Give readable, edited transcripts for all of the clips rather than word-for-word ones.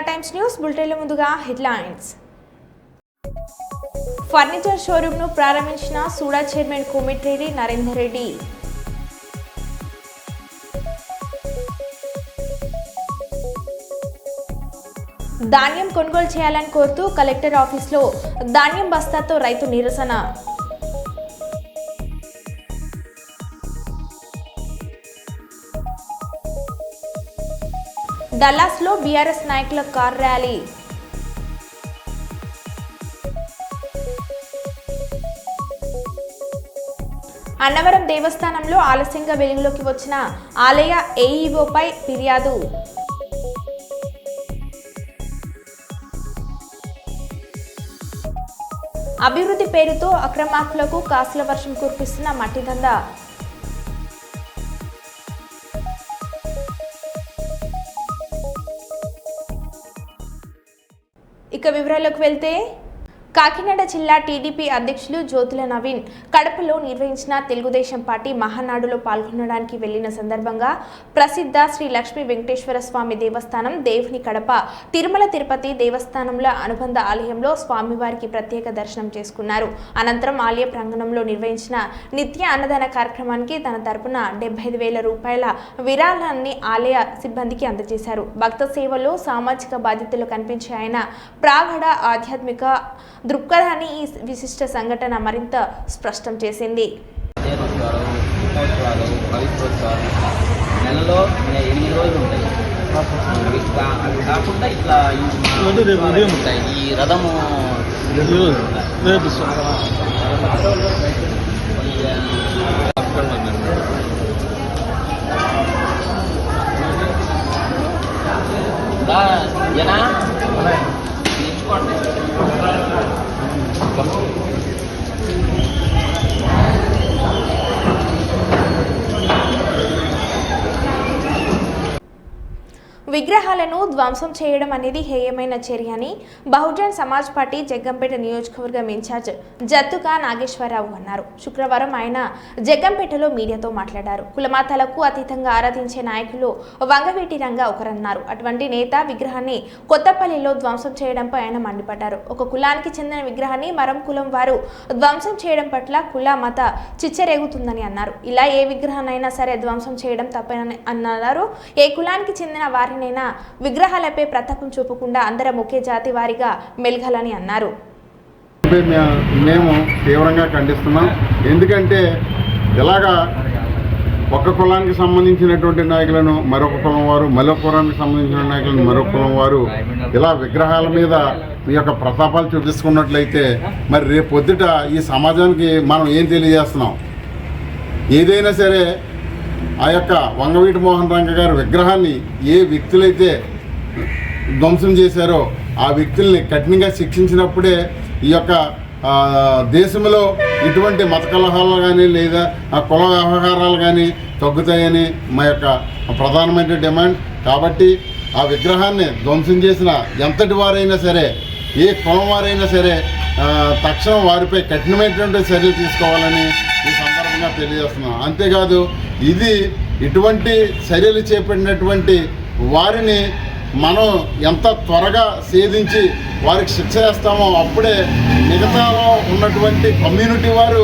Times news బులెటిన్ల ముందుగా headlines. Furniture షోరూమ్ను ప్రారంభించిన SUDA chairman Komatireddy Narender Reddy. ధాన్యం కొనుగోలు చేయాలని కోరుతూ కలెక్టర్ ఆఫీసులో ధాన్యం బస్తాతో రైతు నిరసన. డల్లాస్లో బీఆర్ఎస్ నాయకుల కార్ ర్యాలీ. అన్నవరం దేవస్థానంలో ఆలస్యంగా వెలుగులోకి వచ్చిన ఆలయ ఏఈఓపై ఫిర్యాదు. అభివృద్ధి పేరుతో అక్రమార్కులకు కాసుల వర్షం కురిపిస్తున్న మట్టి దందా. ఇక వివరాలకు వెళ్తే కాకినాడ జిల్లా టీడీపీ అధ్యక్షులు జ్యోతుల నవీన్ కడపలో నిర్వహించిన తెలుగుదేశం పార్టీ మహానాడులో పాల్గొనడానికి వెళ్లిన సందర్భంగా ప్రసిద్ధ శ్రీ లక్ష్మీ వెంకటేశ్వర స్వామి దేవస్థానం దేవుని కడప తిరుమల తిరుపతి దేవస్థానంల అనుబంధ ఆలయంలో స్వామివారికి ప్రత్యేక దర్శనం చేసుకున్నారు. అనంతరం ఆలయ ప్రాంగణంలో నిర్వహించిన నిత్య అన్నదాన కార్యక్రమానికి తన తరపున 75,000 రూపాయల విరాళాన్ని ఆలయ సిబ్బందికి అందజేశారు. భక్త సేవలో సామాజిక బాధ్యతలు కనిపించే ఆయన ప్రాగాఢ ఆధ్యాత్మిక దృక్పథాన్ని ఈ విశిష్ట సంఘటన మరింత స్పష్టం చేసింది. నెలలో 8 రోజులు ఉంటాయి. అవి కాకుండా ఇట్లా ఉంటాయి. ఈ రథము జనా తీసుకోండి. విగ్రహాలను ధ్వంసం చేయడం అనేది హేయమైన చర్య అని బహుజన్ సమాజ్ పార్టీ జగ్గంపేట నియోజకవర్గం ఇన్ఛార్జ్ జత్తుగా నాగేశ్వరరావు అన్నారు. శుక్రవారం ఆయన జగ్గంపేటలో మీడియాతో మాట్లాడారు. కులమతాలకు అతీతంగా ఆరాధించే నాయకులు వంగవీటి రంగా ఒకరన్నారు. అటువంటి నేత విగ్రహాన్ని కొత్తపల్లిలో ధ్వంసం చేయడంపై ఆయన మండిపడ్డారు. ఒక కులానికి చెందిన విగ్రహాన్ని మరో కులం వారు ధ్వంసం చేయడం పట్ల కుల మత చిచ్చరేగుతుందని అన్నారు. ఇలా ఏ విగ్రహాన్నైనా సరే ధ్వంసం చేయడం తప్పని అన్నారు. ఏ కులానికి చెందిన వారిని విగ్రహాలపై ప్రతాపం చూపకుండా అందరం ఒకే జాతి వారిగా మెలగాలని అన్నారు. మేము తీవ్రంగా ఖండిస్తున్నాం. ఎందుకంటే ఇలాగా ఒక కులానికి సంబంధించినటువంటి నాయకులను మరొక కులం వారు, మరొక కులానికి సంబంధించిన నాయకులను మరొక కులం వారు ఇలా విగ్రహాల మీద మీ యొక్క ప్రతాపాలు చూపించుకున్నట్లయితే మరి రేపు పొద్దుట ఈ సమాజానికి మనం ఏం తెలియజేస్తున్నాం? ఏదైనా సరే ఆ యొక్క వంగవీటి మోహన్ రంగ గారి విగ్రహాన్ని ఏ వ్యక్తులైతే ధ్వంసం చేశారో ఆ వ్యక్తుల్ని కఠినంగా శిక్షించినప్పుడే ఈ యొక్క దేశంలో ఇటువంటి మత కలహాలు కానీ లేదా కుల వ్యవహారాలు కానీ తగ్గుతాయని మా యొక్క ప్రధానమైన డిమాండ్. కాబట్టి ఆ విగ్రహాన్ని ధ్వంసం చేసిన ఎంతటి వారైనా సరే, ఏ కులం వారైనా సరే తక్షణం వారిపై కఠినమైనటువంటి చర్యలు తీసుకోవాలని ఈ సందర్భంగా తెలియజేస్తున్నాం. అంతేకాదు ఇటువంటి చర్యలు చేపట్టినటువంటి వారిని మనం ఎంత త్వరగా ఛేదించి వారికి శిక్ష వేస్తామో అప్పుడే మిగతాలో ఉన్నటువంటి కమ్యూనిటీ వారు,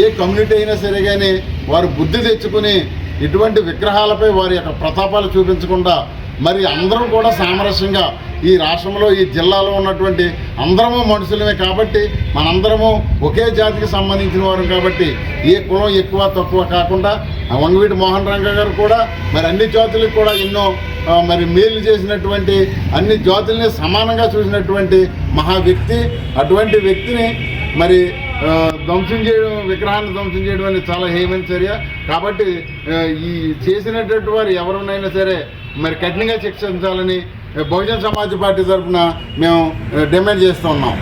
ఏ కమ్యూనిటీ అయినా సరే కానీ వారు బుద్ధి తెచ్చుకుని ఇటువంటి విగ్రహాలపై వారి యొక్క ప్రతాపాలు చూపించకుండా మరి అందరం కూడా సామరస్యంగా ఈ రాష్ట్రంలో ఈ జిల్లాలో ఉన్నటువంటి అందరము మనుషులమే కాబట్టి మనందరము ఒకే జాతికి సంబంధించిన వారు కాబట్టి ఏ కులం ఎక్కువ తక్కువ కాకుండా వంగవీటి మోహన్ రంగ గారు కూడా మరి అన్ని జాతులకు కూడా ఎన్నో మరి మేలు చేసినటువంటి, అన్ని జాతుల్ని సమానంగా చూసినటువంటి మహా వ్యక్తి. అటువంటి వ్యక్తిని మరి ధ్వంసం చేయడం, విగ్రహాన్ని ధ్వంసం చేయడం అనేది చాలా హేయమైన చర్య. కాబట్టి ఈ చేసినటువంటి వారు ఎవరినైనా సరే మరి కఠినంగా శిక్షించాలని బహుజన్ సమాజ్ పార్టీ తరఫున మేము డిమాండ్ చేస్తూ ఉన్నాం.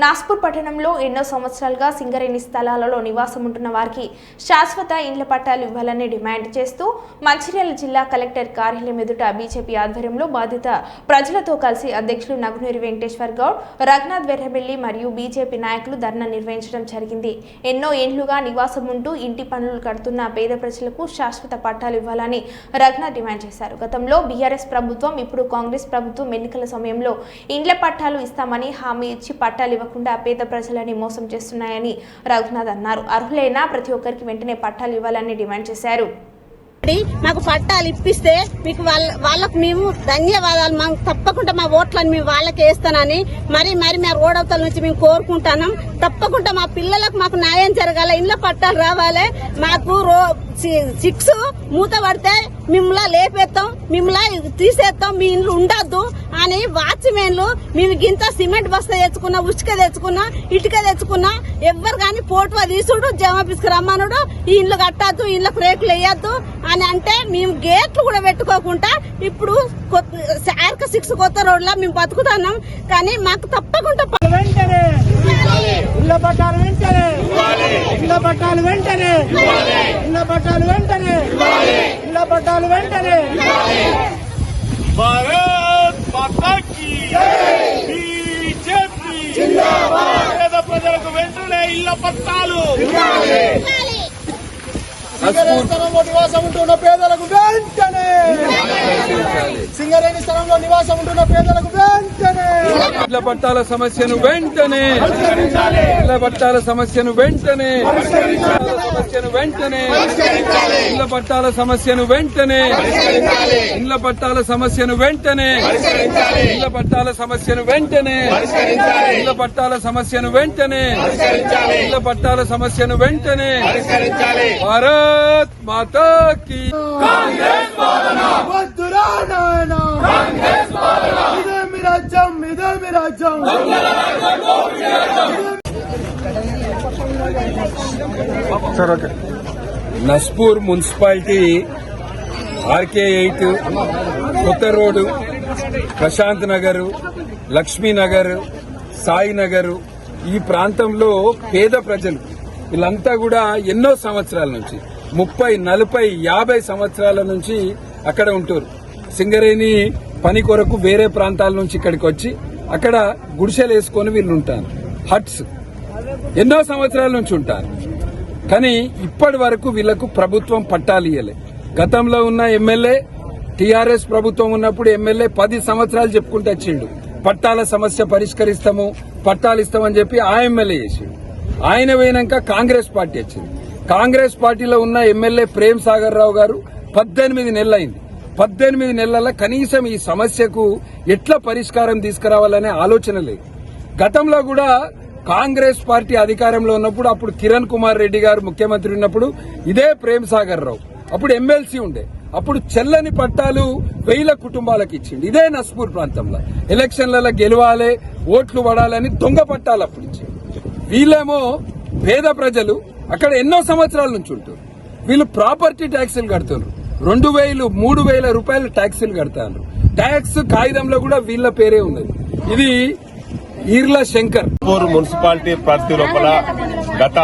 నాస్పూర్ పట్టణంలో ఎన్నో సంవత్సరాలుగా సింగరేణి స్థలాలలో నివాసం ఉంటున్న వారికి శాశ్వత ఇండ్ల పట్టాలు ఇవ్వాలని డిమాండ్ చేస్తూ మంచిర్యాల జిల్లా కలెక్టర్ కార్యాలయం ఎదుట బీజేపీ ఆధ్వర్యంలో బాధిత ప్రజలతో కలిసి అధ్యక్షులు నగునూరి వెంకటేశ్వర్ గౌడ్, రఘునాథ్ వెర్రబెల్లి మరియు బీజేపీ నాయకులు ధర్నా నిర్వహించడం జరిగింది. ఎన్నో ఏండ్లుగా నివాసం ఉంటూ ఇంటి పనులు కడుతున్న పేద ప్రజలకు శాశ్వత పట్టాలు ఇవ్వాలని రఘునాథ్ డిమాండ్ చేశారు. గతంలో బీఆర్ఎస్ ప్రభుత్వం, ఇప్పుడు కాంగ్రెస్ ప్రభుత్వం ఎన్నికల సమయంలో ఇండ్ల పట్టాలు ఇస్తామని హామీ ఇచ్చి పట్టాలు ఇవ్వకుండా పేద ప్రజలని మోసం చేస్తున్నాయని రఘునాథ్ అన్నారు. అర్హులైన ప్రతి ఒక్కరికి వెంటనే పట్టాలు ఇవ్వాలని డిమాండ్ చేశారు. మాకు పట్టాలు ఇప్పిస్తే మీకు వాళ్ళకు మేము ధన్యవాదాలు. మాకు తప్పకుండా మా ఓట్లను మేము వాళ్ళకి వేస్తానని మరి మా రోడవతల నుంచి మేము కోరుకుంటున్నాం. తప్పకుండా మా పిల్లలకు మాకు న్యాయం జరగాలి, ఇళ్ళ పట్టాలు రావాలి. మాకు 6 మూత పడితే మిమ్మల్ని లేపేస్తాం, మిమ్మల్ని తీసేస్తాం, మీ ఇండ్లు ఉండద్దు అని వాచ్మెన్లు మేము గింత సిమెంట్ బస్తా తెచ్చుకున్నా, ఉసుక తెచ్చుకున్నా, ఇటుక తెచ్చుకున్నా ఎవ్వరు కానీ ఫోటో తీసుడు జమాఫీస్కి రమ్మనుడు, ఈ ఇండ్లు కట్టద్దు, ఇళ్ళకు రేకులు వేయద్దు అని అంటే మేము గేట్లు కూడా పెట్టుకోకుండా ఇప్పుడు 6 కొత్త రోడ్ల మేము బతుకుతున్నాం. కానీ మాకు తప్పకుండా వెంటనే ఇళ్ళ పట్టాలు వెంటనే ఇళ్ళ పట్టాలు వెంటనే ఇళ్ళ పట్టాలు వెంటనే ఇళ్ళ పట్టాలు వెంటనే భారత్ మాతా కీ బీజేపీ జిందాబాద్. పేద ప్రజలకు వెంటనే ఇళ్ల పట్టాలు, సింగరేణి స్థలంలో నివాసం ఉంటున్న పేదలకు వెంటనే, సింగరేణి స్థలంలో నివాసం ఉంటున్న పేదలకు వెంటనే ఇళ్ల పట్టాల సమస్యను వెంటనే, ఇళ్ల పట్టాల సమస్యను వెంటనే, సమస్యను వెంటనే, ఇళ్ల పట్టాల సమస్యను వెంటనే, ఇళ్ల పట్టాల సమస్యను వెంటనే, ఇళ్ల పట్టాల సమస్యను వెంటనే, ఇళ్ల పట్టాల సమస్యను వెంటనే, ఇళ్ల పట్టాల సమస్యను వెంటనే. భారత్ మాతా కీ వద్దురా నాయనా, ఇదే మీ రాజ్యం, ఇదే మీ రాజ్యం. నస్పూర్ మున్సిపాలిటీ RK8 కొత్త రోడ్డు, ప్రశాంత్ నగర్, లక్ష్మీనగర్, సాయి నగర్ ఈ ప్రాంతంలో పేద ప్రజలు వీళ్ళంతా కూడా ఎన్నో సంవత్సరాల నుంచి 30, 40, 50 సంవత్సరాల నుంచి అక్కడ ఉంటారు. సింగరేణి పని కొరకు వేరే ప్రాంతాల నుంచి ఇక్కడికి వచ్చి అక్కడ గుడిసెలు వేసుకొని వీళ్ళు ఉంటారు. హట్స్ ఎన్నో సంవత్సరాల నుంచి ఉంటారు. కానీ ఇప్పటి వరకు వీళ్లకు ప్రభుత్వం పట్టాలు ఇయ్యలే. గతంలో ఉన్న ఎమ్మెల్యే, టీఆర్ఎస్ ప్రభుత్వం ఉన్నప్పుడు ఎమ్మెల్యే 10 సంవత్సరాలు చెప్పుకుంటూ వచ్చిండు, పట్టాల సమస్య పరిష్కరిస్తాము, పట్టాలు ఇస్తామని చెప్పి ఆ ఎమ్మెల్యే చేసిండు. ఆయన పోయినాక కాంగ్రెస్ పార్టీ వచ్చింది. కాంగ్రెస్ పార్టీలో ఉన్న ఎమ్మెల్యే ప్రేమ్ సాగర్ రావు గారు 18 నెలలు అయింది. 18 నెలల కనీసం ఈ సమస్యకు ఎట్లా పరిష్కారం తీసుకురావాలనే ఆలోచన లేదు. గతంలో కూడా కాంగ్రెస్ పార్టీ అధికారంలో ఉన్నప్పుడు అప్పుడు కిరణ్ కుమార్ రెడ్డి గారు ముఖ్యమంత్రి ఉన్నప్పుడు ఇదే ప్రేమ్ సాగర్ రావు అప్పుడు ఎమ్మెల్సీ ఉండే, అప్పుడు చెల్లని పట్టాలు 1000 కుటుంబాలకు ఇచ్చింది. ఇదే నస్పూర్ ప్రాంతంలో ఎలక్షన్లలో గెలవాలి, ఓట్లు పడాలని దొంగ పట్టాలు అప్పుడు ఇచ్చింది. వీళ్ళేమో పేద ప్రజలు అక్కడ ఎన్నో సంవత్సరాల నుంచి ఉంటారు. వీళ్ళు ప్రాపర్టీ ట్యాక్సులు కడుతున్నారు. 2000, 3000 రూపాయలు ట్యాక్సులు కడతారు. ట్యాక్స్ కాగితంలో కూడా వీళ్ళ పేరే ఉన్నది. ఇది ఈర్ల శంకర్. మున్సిపాలిటీ పరిధి లోపల గత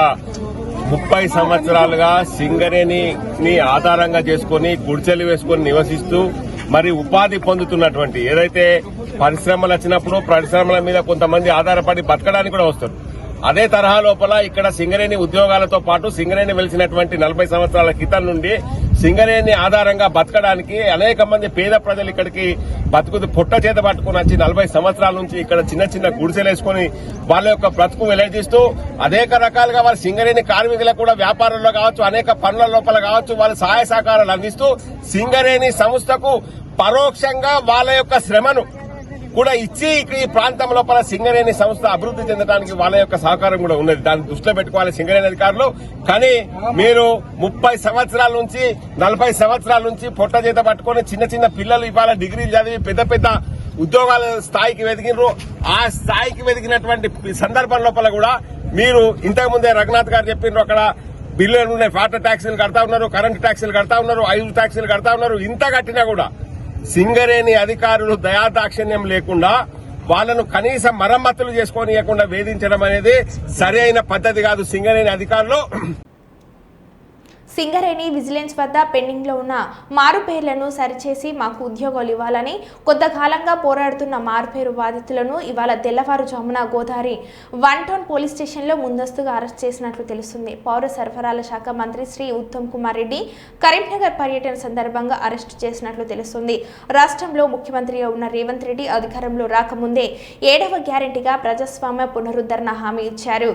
30 సంవత్సరాలుగా సింగరేణిని ఆధారంగా చేసుకుని గుడిచెలు వేసుకుని నివసిస్తూ మరి ఉపాధి పొందుతున్నటువంటి ఏదైతే పరిశ్రమలు వచ్చినప్పుడు పరిశ్రమల మీద కొంతమంది ఆధారపడి బతకడానికి కూడా వస్తారు. అదే తరహా లోపల ఇక్కడ సింగరేణి ఉద్యోగాలతో పాటు సింగరేణి వెలిసినటువంటి 40 సంవత్సరాల క్రితం నుండి సింగరేణి ఆధారంగా బతకడానికి అనేక మంది పేద ప్రజలు ఇక్కడికి బతుకు పొట్ట చేత పట్టుకుని వచ్చి 40 సంవత్సరాల నుంచి ఇక్కడ చిన్న చిన్న గుడిసెలేసుకుని వాళ్ళ యొక్క బ్రతుకు వెల్లడిస్తూ అనేక రకాలుగా వాళ్ళ సింగరేణి కార్మికులకు కూడా వ్యాపారంలో కావచ్చు, అనేక పనుల లోపల కావచ్చు, వాళ్ళ సహాయ సహకారాలు అందిస్తూ సింగరేణి సంస్థకు పరోక్షంగా వాళ్ళ యొక్క శ్రమను కూడా ఇచ్చి ఈ ప్రాంతం లోపల సింగరేణి సంస్థ అభివృద్ధి చెందడానికి వాళ్ళ యొక్క సహకారం కూడా ఉన్నది. దాన్ని దృష్టిలో పెట్టుకోవాలి సింగరేణి అధికారులు. కానీ మీరు 30 సంవత్సరాల నుంచి 40 సంవత్సరాల నుంచి పొట్ట చేత పట్టుకుని చిన్న చిన్న పిల్లలు ఇవాళ డిగ్రీలు చదివి పెద్ద పెద్ద ఉద్యోగాల స్థాయికి వెదిగినారు. ఆ స్థాయికి వెదిగినటువంటి సందర్భం లోపల కూడా మీరు ఇంతకుముందే రఘునాథ్ గారు చెప్పినారు, అక్కడ బిల్లులు ఉన్నాయి, వాటర్ ట్యాక్సీలు కడతా ఉన్నారు, కరెంటు ట్యాక్సీలు కడతా ఉన్నారు, ఐదు ట్యాక్సీలు కడతా ఉన్నారు. ఇంత కట్టినా కూడా సింగరేణి అధికారులు దయాదాక్షిణ్యం లేకుండా వాళ్ళను కనీసం మరమ్మతులు చేసుకోనియకుండా వేధించడం అనేది సరైన పద్ధతి కాదు. సింగరేణి అధికారులు సింగరేణి విజిలెన్స్ వద్ద పెండింగ్లో ఉన్న మారుపేర్లను సరిచేసి మాకు ఉద్యోగాలు ఇవ్వాలని కొంతకాలంగా పోరాడుతున్న మారుపేరు బాధితులను ఇవాళ తెల్లవారుజామున గోదావరి 1 టౌన్ పోలీస్ స్టేషన్లో ముందస్తుగా అరెస్ట్ చేసినట్లు తెలుస్తుంది. పౌర సరఫరాల శాఖ మంత్రి శ్రీ ఉత్తమ్ కుమార్ రెడ్డి కరీంనగర్ పర్యటన సందర్భంగా అరెస్టు చేసినట్లు తెలుస్తుంది. రాష్ట్రంలో ముఖ్యమంత్రిగా ఉన్న రేవంత్ రెడ్డి అధికారంలో రాకముందే 7వ గ్యారెంటీగా ప్రజాస్వామ్య పునరుద్ధరణ హామీ ఇచ్చారు.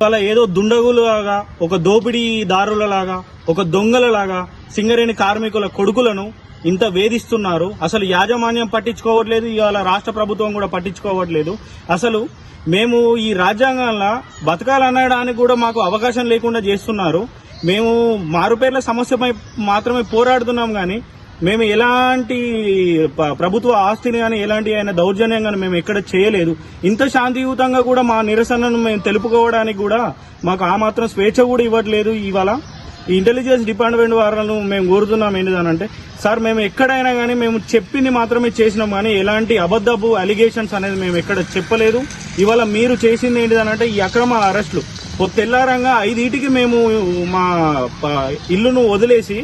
వాళ్ళ ఏదో దుండగులాగా, ఒక దోపిడీదారులలాగా, ఒక దొంగలలాగా సింగరేణి కార్మికుల కొడుకులను ఇంత వేధిస్తున్నారు. అసలు యాజమాన్యం పట్టించుకోవట్లేదు, ఇవాళ రాష్ట్ర ప్రభుత్వం కూడా పట్టించుకోవట్లేదు. అసలు మేము ఈ రాజ్యాంగంలో బతకాలనడానికి కూడా మాకు అవకాశం లేకుండా చేస్తున్నారు. మేము మారుపేర్ల సమస్యపై మాత్రమే పోరాడుతున్నాం కానీ మేము ఎలాంటి ప్రభుత్వ ఆస్తిని కానీ ఎలాంటి అయినా దౌర్జన్యం కానీ మేము ఎక్కడ చేయలేదు. ఇంత శాంతియుతంగా కూడా మా నిరసనను మేము తెలుపుకోవడానికి కూడా మాకు ఆ మాత్రం స్వేచ్ఛ కూడా ఇవ్వట్లేదు. ఇవాళ ఇంటెలిజెన్స్ డిపార్ట్మెంట్ వారిని మేము కోరుతున్నాం ఏంటిదనంటే, సార్ మేము ఎక్కడైనా కానీ మేము చెప్పింది మాత్రమే చేసినాం కానీ ఎలాంటి అబద్ధపు అలిగేషన్స్ అనేది మేము ఎక్కడ చెప్పలేదు. ఇవాళ మీరు చేసింది ఏంటిదనంటే ఈ అక్రమ అరెస్టులు. తెల్లారంగా 5ంటికి మేము మా ఇల్లును వదిలేసి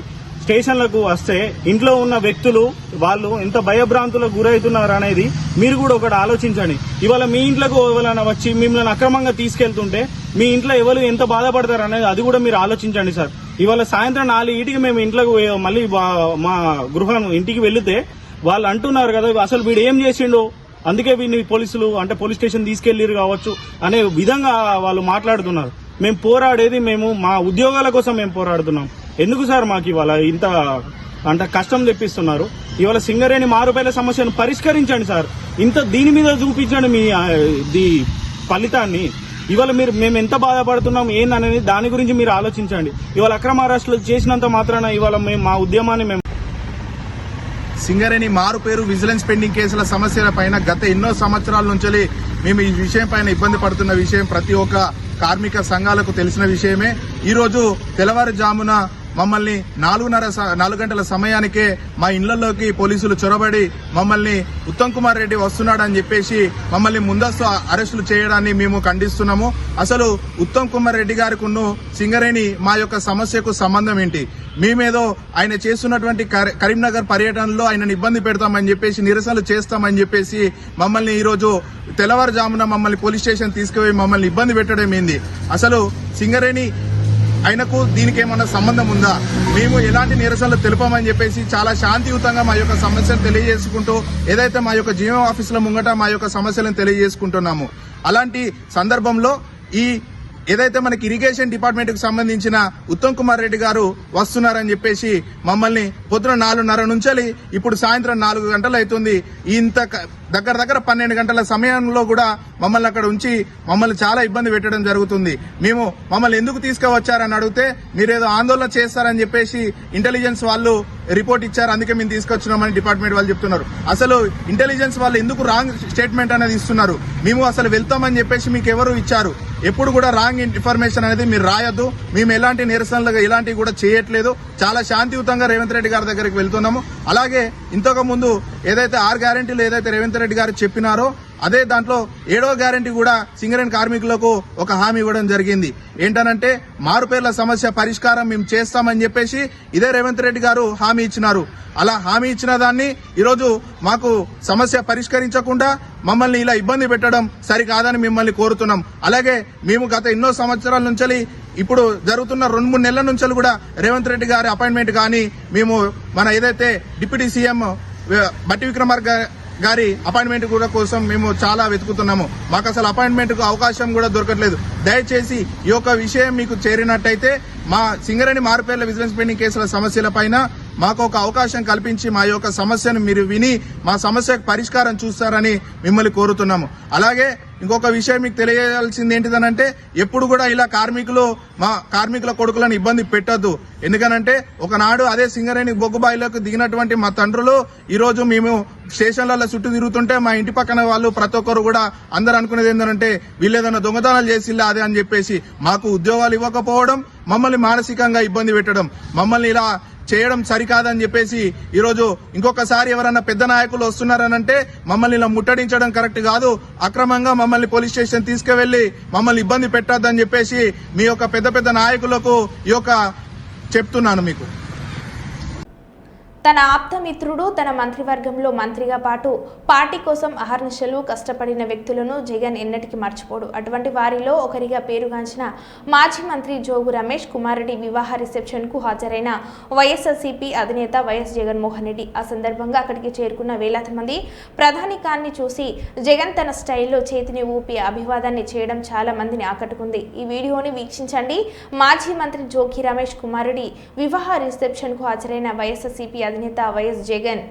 స్టేషన్లకు వస్తే ఇంట్లో ఉన్న వ్యక్తులు వాళ్ళు ఎంత భయభ్రాంతులకు గురవుతున్నారు అనేది మీరు కూడా ఒకటి ఆలోచించండి. ఇవాళ మీ ఇంట్లోకి ఎవరైనా వచ్చి మిమ్మల్ని అక్రమంగా తీసుకెళ్తుంటే మీ ఇంట్లో ఎవరు ఎంత బాధపడతారు అనేది అది కూడా మీరు ఆలోచించండి సార్. ఇవాళ సాయంత్రం 4ంటికి మేము ఇంట్లోకి మళ్ళీ మా గృహం ఇంటికి వెళితే వాళ్ళు అంటున్నారు కదా అసలు వీడు ఏం చేసిండో అందుకే వీడిని పోలీసులు అంటే పోలీస్ స్టేషన్ తీసుకెళ్లిరు కావచ్చు అనే విధంగా వాళ్ళు మాట్లాడుతున్నారు. మేము పోరాడేది మేము మా ఉద్యోగాల కోసం మేము పోరాడుతున్నాం. ఎందుకు సార్ మాకు ఇవాళ ఇంత అంటే కష్టం తెప్పిస్తున్నారు? ఇవాళ సింగరేణి మారుపేర్ల సమస్యను పరిష్కరించండి సార్. ఇంత దీని మీద చూపించండి మీ ఫలితాన్ని. ఇవాళ మేము ఎంత బాధపడుతున్నాం ఏందనేది దాని గురించి మీరు ఆలోచించండి. ఇవాళ అక్రమ అరెస్టులు చేసినంత మాత్రాన ఇవాళ మేము మా ఉద్యమాన్ని మేము సింగరేణి మారుపేరు విజిలెన్స్ పెండింగ్ కేసుల సమస్యల పైన గత ఎన్నో సంవత్సరాల నుంచి మేము ఈ విషయం పైన ఇబ్బంది పడుతున్న విషయం ప్రతి ఒక్క కార్మిక సంఘాలకు తెలిసిన విషయమే. ఈరోజు తెల్లవారుజామున మమ్మల్ని 4 గంటల సమయానికే మా ఇళ్లలోకి పోలీసులు చొరబడి మమ్మల్ని ఉత్తమ్ కుమార్ రెడ్డి వస్తున్నాడని చెప్పేసి మమ్మల్ని ముందస్తు అరెస్టులు చేయడాన్ని మేము ఖండిస్తున్నాము. అసలు ఉత్తమ్ కుమార్ రెడ్డి గారికి సింగరేణి మా యొక్క సమస్యకు సంబంధం ఏంటి? మేమేదో ఆయన చేస్తున్నటువంటి కరీంనగర్ పర్యటనలో ఆయనను ఇబ్బంది పెడతామని చెప్పేసి నిరసనలు చేస్తామని చెప్పేసి మమ్మల్ని ఈరోజు తెల్లవారుజామున మమ్మల్ని పోలీస్ స్టేషన్ తీసుకుపోయి మమ్మల్ని ఇబ్బంది పెట్టడం ఏంది? అసలు సింగరేణి ఆయనకు దీనికి ఏమన్నా సంబంధం ఉందా? మేము ఎలాంటి నిరసనలు తెలుపమని చెప్పేసి చాలా శాంతియుతంగా మా యొక్క సమస్యను తెలియజేసుకుంటూ ఏదైతే మా యొక్క జీవో ఆఫీసుల ముంగట మా యొక్క సమస్యలను తెలియజేసుకుంటున్నాము. అలాంటి సందర్భంలో ఏదైతే మనకి ఇరిగేషన్ డిపార్ట్మెంట్ కు సంబంధించిన ఉత్తమ్ కుమార్ రెడ్డి గారు వస్తున్నారని చెప్పేసి మమ్మల్ని పొద్దున 4:30 నుంచి ఇప్పుడు సాయంత్రం 4 గంటలు అవుతుంది. ఇంత దగ్గర 12 గంటల సమయంలో కూడా మమ్మల్ని అక్కడ ఉంచి మమ్మల్ని చాలా ఇబ్బంది పెట్టడం జరుగుతుంది. మమ్మల్ని ఎందుకు తీసుకువచ్చారని అడిగితే మీరేదో ఆందోళన చేస్తారని చెప్పేసి ఇంటెలిజెన్స్ వాళ్ళు రిపోర్ట్ ఇచ్చారు, అందుకే మేము తీసుకొచ్చినామని డిపార్ట్మెంట్ వాళ్ళు చెప్తున్నారు. అసలు ఇంటెలిజెన్స్ వాళ్ళు ఎందుకు రాంగ్ స్టేట్మెంట్ అనేది ఇస్తున్నారు? మేము అసలు వెళ్తామని చెప్పేసి మీకు ఎవరు ఇచ్చారు? ఎప్పుడు కూడా రాంగ్ ఇన్ఫర్మేషన్ అనేది మీరు రాయొద్దు. మేము ఎలాంటి నిరసనలు ఇలాంటివి కూడా చేయట్లేదు. చాలా శాంతియుతంగా రేవంత్ రెడ్డి గారి దగ్గరికి వెళ్తున్నాము. అలాగే ఇంతకు ముందు ఏదైతే 6 గ్యారెంటీలు ఏదైతే రేవంత్ రెడ్డి గారు చెప్పినారో అదే దాంట్లో 7వ గ్యారెంటీ కూడా సింగరేణి కార్మికులకు ఒక హామీ ఇవ్వడం జరిగింది. ఏంటనంటే మారుపేర్ల సమస్య పరిష్కారం మేము చేస్తామని చెప్పేసి ఇదే రేవంత్ రెడ్డి గారు హామీ ఇచ్చినారు. అలా హామీ ఇచ్చిన దాన్ని ఈరోజు మాకు సమస్య పరిష్కరించకుండా మమ్మల్ని ఇలా ఇబ్బంది పెట్టడం సరికాదని మిమ్మల్ని కోరుతున్నాం. అలాగే మేము గత ఎన్నో సంవత్సరాల నుంచి ఇప్పుడు జరుగుతున్న 2-3 నెలల నుంచి కూడా రేవంత్ రెడ్డి గారి అపాయింట్మెంట్ కానీ మేము మన ఏదైతే డిప్యూటీ సీఎం బట్టి విక్రమార్క గారి అపాయింట్మెంట్ కూడా కోసం మేము చాలా వెతుకుతున్నాము. మాకు అసలు అపాయింట్మెంట్ కు అవకాశం కూడా దొరకట్లేదు. దయచేసి ఈ యొక్క విషయం మీకు చేరినట్టయితే మా సింగరేణి మారుపేర్ల విజిలెన్స్ పెండింగ్ కేసుల సమస్యల పైన మాకు ఒక అవకాశం కల్పించి మా యొక్క సమస్యను మీరు విని మా సమస్యకు పరిష్కారం చూస్తారని మిమ్మల్ని కోరుతున్నాము. అలాగే ఇంకొక విషయం మీకు తెలియజేయాల్సింది ఏంటిదనంటే ఎప్పుడు కూడా ఇలా మా కార్మికుల కొడుకులను ఇబ్బంది పెట్టొద్దు. ఎందుకనంటే ఒకనాడు అదే సింగరేణి బొగ్గుబాయిలోకి దిగినటువంటి మా తండ్రులు ఈ రోజు మేము స్టేషన్లలో చుట్టూ తిరుగుతుంటే మా ఇంటి పక్కన వాళ్ళు ప్రతి ఒక్కరు కూడా అందరు అనుకునేది ఏంటంటే వీళ్ళు ఏదైనా దొంగతనాలు చేసిల్లా అదే అని చెప్పేసి మాకు ఉద్యోగాలు ఇవ్వకపోవడం, మమ్మల్ని మానసికంగా ఇబ్బంది పెట్టడం, మమ్మల్ని ఇలా చేయడం సరికాదని చెప్పేసి ఈరోజు ఇంకొకసారి ఎవరన్నా పెద్ద నాయకులు వస్తున్నారనంటే మమ్మల్ని ఇలా ముట్టడించడం కరెక్ట్ కాదు, అక్రమంగా మమ్మల్ని పోలీస్ స్టేషన్ తీసుకువెళ్లి మమ్మల్ని ఇబ్బంది పెట్టొద్దని చెప్పేసి మీ యొక్క పెద్ద పెద్ద నాయకులకు ఈ యొక్క చెప్తున్నాను మీకు. తన ఆప్తమిత్రుడు తన మంత్రివర్గంలో మంత్రిగా పాటు పార్టీ కోసం అహర్నిశలు కష్టపడిన వ్యక్తులను జగన్ ఎన్నటికీ మర్చిపోడు. అటువంటి వారిలో ఒకరిగా పేరుగాంచిన మాజీ మంత్రి జోగు రమేష్ కుమారెడ్డి వివాహ రిసెప్షన్కు హాజరైన వైఎస్ఆర్సీపీ అధినేత వైఎస్ జగన్మోహన్ రెడ్డి. ఆ సందర్భంగా అక్కడికి చేరుకున్న వేలాది మంది ప్రధానికాన్ని చూసి జగన్ తన స్టైల్లో చేతిని ఊపి అభివాదాన్ని చేయడం చాలా మందిని ఆకట్టుకుంది. ఈ వీడియోని వీక్షించండి. మాజీ మంత్రి జోగి రమేష్ కుమారెడ్డి వివాహ రిసెప్షన్కు హాజరైన వైఎస్ఆర్సీపీ అధినేత వైఎస్ జగన్.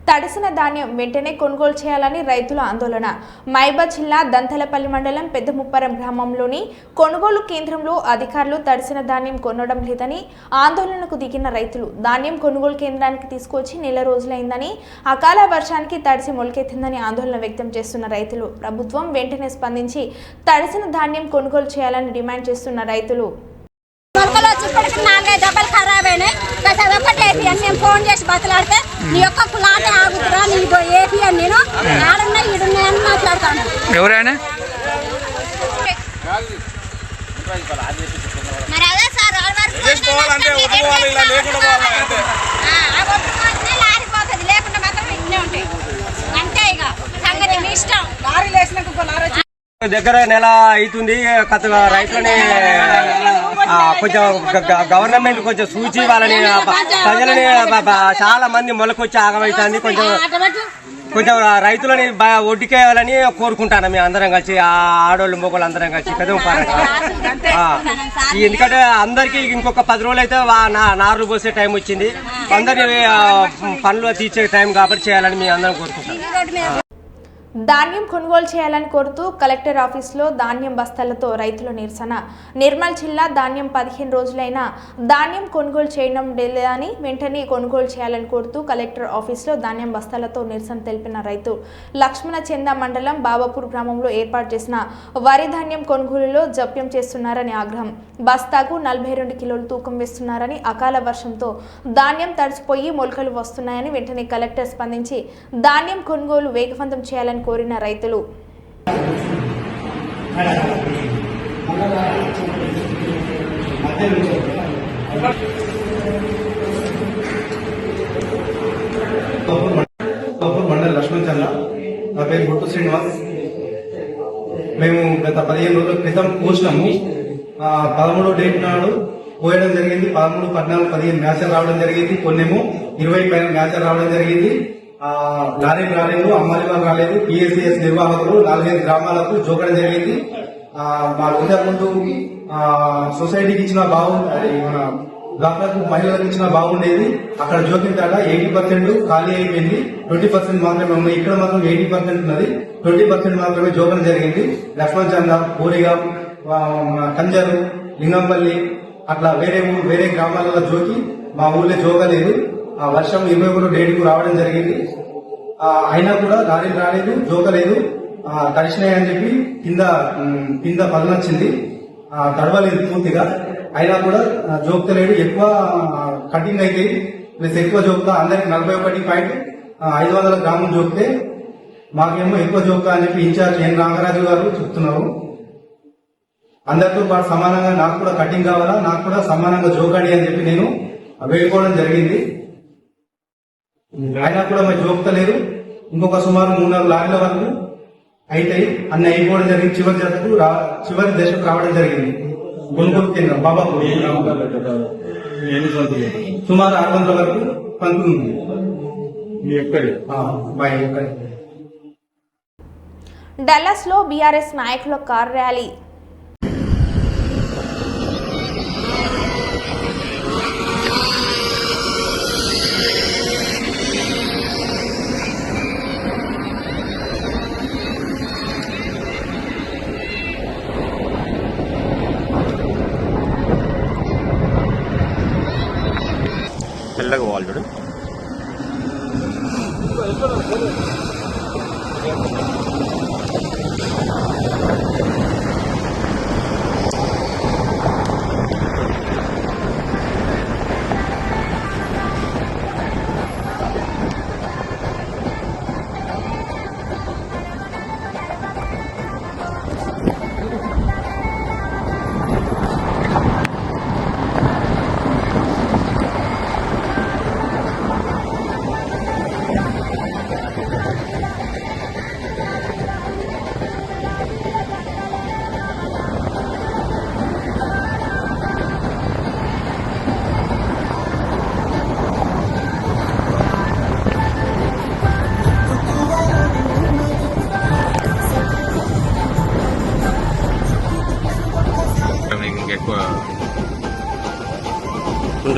తడిసిన ధాన్యం వెంటనే కొనుగోలు చేయాలని రైతుల ఆందోళన. మైబాద్ జిల్లా దంతలపల్లి మండలం పెద్దముప్పరం గ్రామంలోని కొనుగోలు కేంద్రంలో అధికారులు తడిసిన ధాన్యం కొనడం లేదని ఆందోళనకు దిగిన రైతులు ధాన్యం కొనుగోలు కేంద్రానికి తీసుకొచ్చి నెల రోజులైందని, అకాల వర్షానికి తడిసి మొలకెత్తిందని ఆందోళన వ్యక్తం చేస్తున్న రైతులు ప్రభుత్వం వెంటనే స్పందించి తడిసిన ధాన్యం కొనుగోలు చేయాలని డిమాండ్ చేస్తున్న రైతులు. మొలకలు వచ్చేప్పటికి 4-5 డబ్బాలు ఖరాబ్ అయినాయి. ఒకటి ఏపీ అని నేను ఫోన్ చేసి బతలాడితే నీ యొక్క కులాట ఆగుతురా, నీ ఏపీ అని నేను ఆడున్నా ఈడున్నాయని మాట్లాడతాను. ఎవరైనా మరి అదే సార్ లారిపోతుంది, లేకుండా మాత్రం ఇన్నే ఉంటాయి. అంటే ఇక సంగతి మీ ఇష్టం. లారీ లేచినాక దగ్గర నెల అవుతుంది. రైతులని కొంచెం గవర్నమెంట్ కొంచెం సూచి వాళ్ళని ప్రజలని చాలా మంది మొలకొచ్చి ఆగమవుతుంది. కొంచెం రైతులని ఒడ్డుకేయాలని కోరుకుంటాను. మేము అందరం కలిసి ఆడోళ్ళు మొగోళ్ళు అందరం కలిసి ఎందుకంటే అందరికి ఇంకొక 10 రోజులు అయితే నారులు పోసే టైం వచ్చింది. అందరి పనులు తీర్చే టైం కాబట్టి చేయాలని మేము అందరం కోరుకుంటాం. ధాన్యం కొనుగోలు చేయాలని కోరుతూ కలెక్టర్ ఆఫీసులో ధాన్యం బస్తాలతో రైతుల నిరసన. నిర్మల్ జిల్లా ధాన్యం 15 రోజులైనా ధాన్యం కొనుగోలు చేయడం లేదని వెంటనే కొనుగోలు చేయాలని కోరుతూ కలెక్టర్ ఆఫీసులో ధాన్యం బస్తాలతో నిరసన తెలిపిన రైతు లక్ష్మణ చంద మండలం బాబాపూర్ గ్రామంలో ఏర్పాటు చేసిన వరి ధాన్యం కొనుగోలులో జప్యం చేస్తున్నారని ఆగ్రహం. బస్తాకు 42 కిలోలు తూకం వేస్తున్నారని, అకాల వర్షంతో ధాన్యం తడిసిపోయి మొలకలు వస్తున్నాయని వెంటనే కలెక్టర్ స్పందించి ధాన్యం కొనుగోలు వేగవంతం చేయాలని కోరిన రైతులు. మండలి లక్ష్మణ్ చంద్ర, నా పేరు గుట్టు శ్రీనివాస్. మేము గత 15 రోజుల క్రితం పోసినాము. 13వ డేట్ నాడు పోయడం జరిగింది. 13, 14, 15 మ్యాచ్లు రావడం జరిగింది. కొన్నేమో 20 పైన మ్యాచ్లు రావడం జరిగింది. లారీలు రాలేదు, అమ్మాయిలు రాలేదు. పిఎస్సిఎస్ నిర్వాహకులు 4-5 గ్రామాలకు జోకడం జరిగింది. మా ఇంతకుముందు సొసైటీకి ఇచ్చిన మన డాక్టర్కు మహిళలకు ఇచ్చిన బాగుండేది. అక్కడ జోకిన తాట 80% ఖాళీ అయిపోయింది. 20% మాత్రమే ఉన్నాయి. ఇక్కడ మాత్రం 80% ఉన్నది. 20% మాత్రమే జోకడం జరిగింది. లక్ష్మణ్ చంద, పూరిగా, కంజరు, లింగంపల్లి అట్లా వేరే గ్రామాలలో జోకి మా ఊళ్ళో జోకలేదు. ఆ వర్షం 21 డేట్కు రావడం జరిగింది. అయినా కూడా లారీలు రాలేదు, జోకలేదు. తడిసినాయని చెప్పి కింద పదనొచ్చింది, తడవలేదు పూర్తిగా. అయినా కూడా జోక్తలేడు. ఎక్కువ కటింగ్ అయితే ప్లస్ ఎక్కువ జోక్తా అందరికి 41.500 గ్రాములు జోక్తే మాకేమో ఎక్కువ జోక్తా అని చెప్పి ఇన్ఛార్జ్ ఎన్ నాగరాజు గారు చెప్తున్నారు. అందరితో పాటు సమానంగా నాకు కూడా కటింగ్ కావాలా, నాకు కూడా సమానంగా జోకాడి అని చెప్పి నేను వేడుకోవడం జరిగింది. అయినా కూడా మరి జోపుతలేదు. ఇంకొక సుమారు 3-4 లారీల వరకు అయితాయి అన్ని అయిపోవడం జరిగింది. చివరి దశకు రావడం జరిగింది. కొనుగోలు కేంద్రం బాబాపూర్ సుమారు 600 వరకు పంతులు ఉంది. డల్లాస్ లో బీఆర్ఎస్ నాయకుల కార్ ర్యాలీ. మెల్లగా వాళ్ళు చూడు.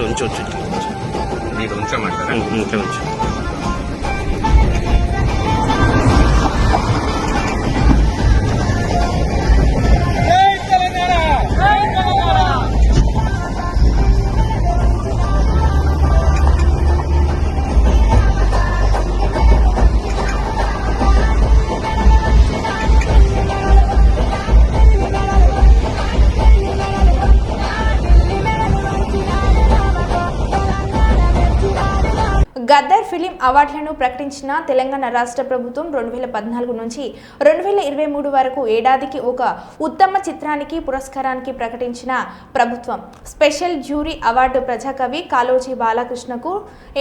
ఉంచవచ్చు, మీరు ఉంచమంటారా? ఉంచవచ్చు. గద్దర్ ఫిలిం అవార్డులను ప్రకటించిన తెలంగాణ రాష్ట్ర ప్రభుత్వం 2014 నుంచి 2023 వరకు ఏడాదికి ఒక ఉత్తమ చిత్రానికి పురస్కారానికి ప్రకటించిన ప్రభుత్వం. స్పెషల్ జ్యూరీ అవార్డు ప్రజాకవి కాళోజీ బాలకృష్ణకు,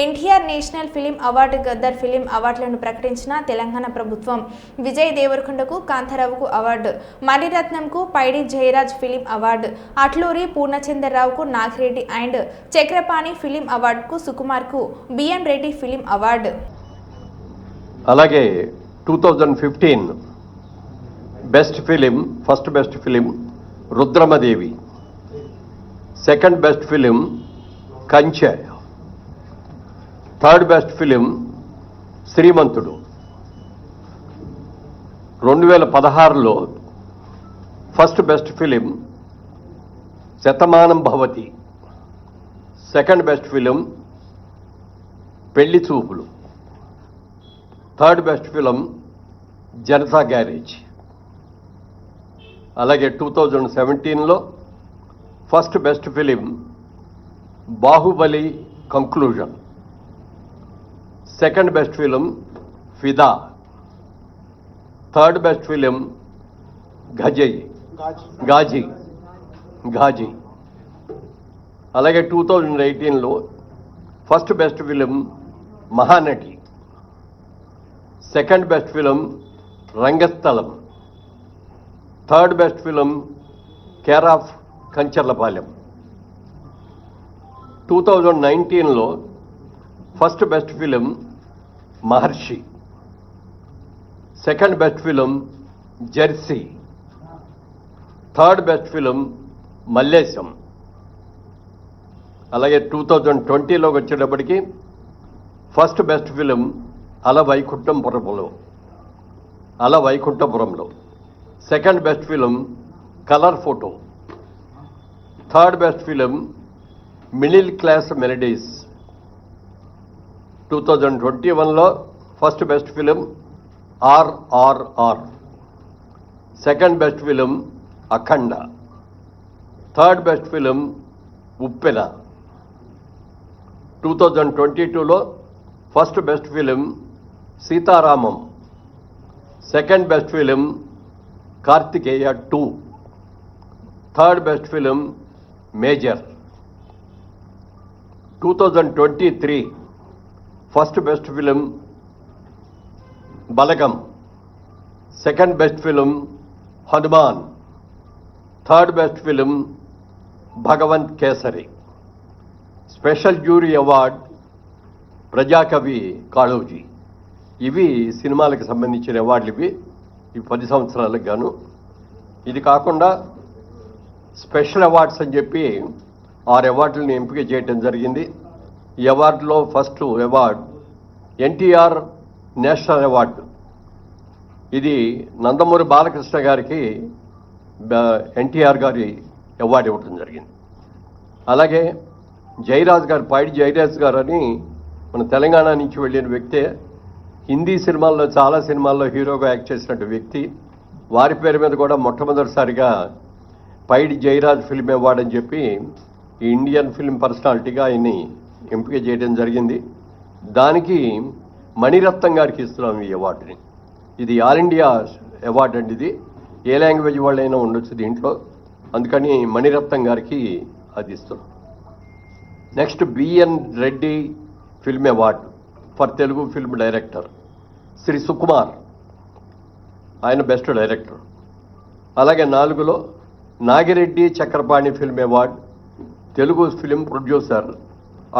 NTR national film award, Gaddar film అవార్డులను ప్రకటించిన తెలంగాణ ప్రభుత్వం. విజయ్ దేవరకొండకు, కాంతారావుకు అవార్డు, మణిరత్నంకు పైడి జయరాజ్ ఫిలిం అవార్డు, అట్లూరి పూర్ణచంద్రరావుకు నాగిరెడ్డి అండ్ చక్రపాణి ఫిలిం అవార్డుకు, సుకుమార్కు బిఎన్ రెడ్డి ఫిలిం అవార్డు. అలాగే 2015 best film, first best film Rudhramadevi, second best film Kanche, third best film Srimanthudu. 2016లో first best film Shatamanam Bhavathi, second best film Pelli Choopulu, third best film Janatha garage. అలాగే 2017లో first best film Baahubali conclusion, second best film Fidaa, third best film Ghazi. అలాగే 2018లో first best film Mahanati, second best film Rangasthalam, third best film care of Kancharapalem. 2019లో first best film Maharshi, second best film Jersey, third best film Mallesham. అలాగే 2020లోకి వచ్చేటప్పటికి first best film Ala Vaikunthapurramuloo, second best film colour photo, third best film middle class melodies. 2021లో first best film RRR, second best film Akhanda, third best film Uppena. 2022లో first best film Sitaramam, second best film Karthikeya 2, third best film Major. 2023 first best film Balagam, second best film Hanuman, third best film Bhagavanth Kesari. Special jury award ప్రజాకవి కాళోజీ. ఇవి సినిమాలకు సంబంధించిన అవార్డులు. ఇవి 10 సంవత్సరాలకు గాను. ఇది కాకుండా స్పెషల్ అవార్డ్స్ అని చెప్పి 6 అవార్డులను ఎంపిక చేయడం జరిగింది. ఈ అవార్డులో first award NTR national award. ఇది నందమూరి బాలకృష్ణ గారికి ఎన్టీఆర్ గారి అవార్డు ఇవ్వడం జరిగింది. అలాగే జయరాజ్ గారు, పైడి జయరాజ్ గారు అని మన తెలంగాణ నుంచి వెళ్ళిన వ్యక్తే. హిందీ సినిమాల్లో చాలా సినిమాల్లో హీరోగా యాక్ట్ చేసినట్టు వ్యక్తి. వారి పేరు మీద కూడా మొట్టమొదటిసారిగా పైడి జయరాజ్ ఫిల్మ్ అవార్డు అని చెప్పి ఈ ఇండియన్ ఫిల్మ్ పర్సనాలిటీగా ఆయన్ని ఎంపిక చేయడం జరిగింది. దానికి మణిరత్నం గారికి ఇస్తున్నాం ఈ అవార్డుని. ఇది ఆల్ ఇండియా అవార్డు అండి. ఇది ఏ లాంగ్వేజ్ వాళ్ళైనా ఉండొచ్చు దీంట్లో, అందుకని మణిరత్నం గారికి అది ఇస్తున్నాం. Next BN Reddy film award for Telugu film director Shri Sukumar, ఆయన బెస్ట్ డైరెక్టర్. అలాగే 4లో Nagireddy Chakrapani film award Telugu film producer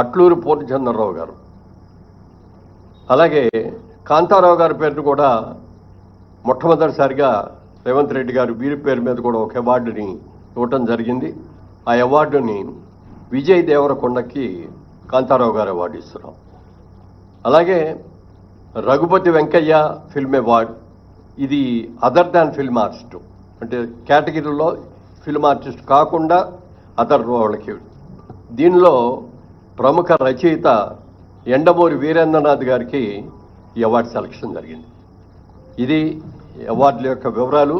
Atluru Purnachandrarao గారు. అలాగే కాంతారావు గారి పేరును కూడా మొట్టమొదటిసారిగా రేవంత్ రెడ్డి గారు వీరి పేరు మీద కూడా ఒక అవార్డుని ఇవ్వటం జరిగింది. ఆ అవార్డుని విజయ్ దేవరకొండకి కాంతారావు గారు అవార్డు ఇస్తున్నాం. అలాగే రఘుపతి వెంకయ్య ఫిల్మ్ అవార్డు. ఇది అదర్ దాన్ ఫిల్మ్ ఆర్టిస్ట్, అంటే కేటగిరీలో ఫిల్మ్ ఆర్టిస్ట్ కాకుండా అదర్ వాళ్ళకి. దీనిలో ప్రముఖ రచయిత ఎండమూరి వీరేంద్రనాథ్ గారికి ఈ అవార్డు సెలక్షన్ జరిగింది. ఇది అవార్డుల యొక్క వివరాలు.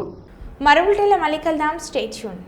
మరో బులెటిన్లో మళ్ళీ కలుద్దాం. Stay tune.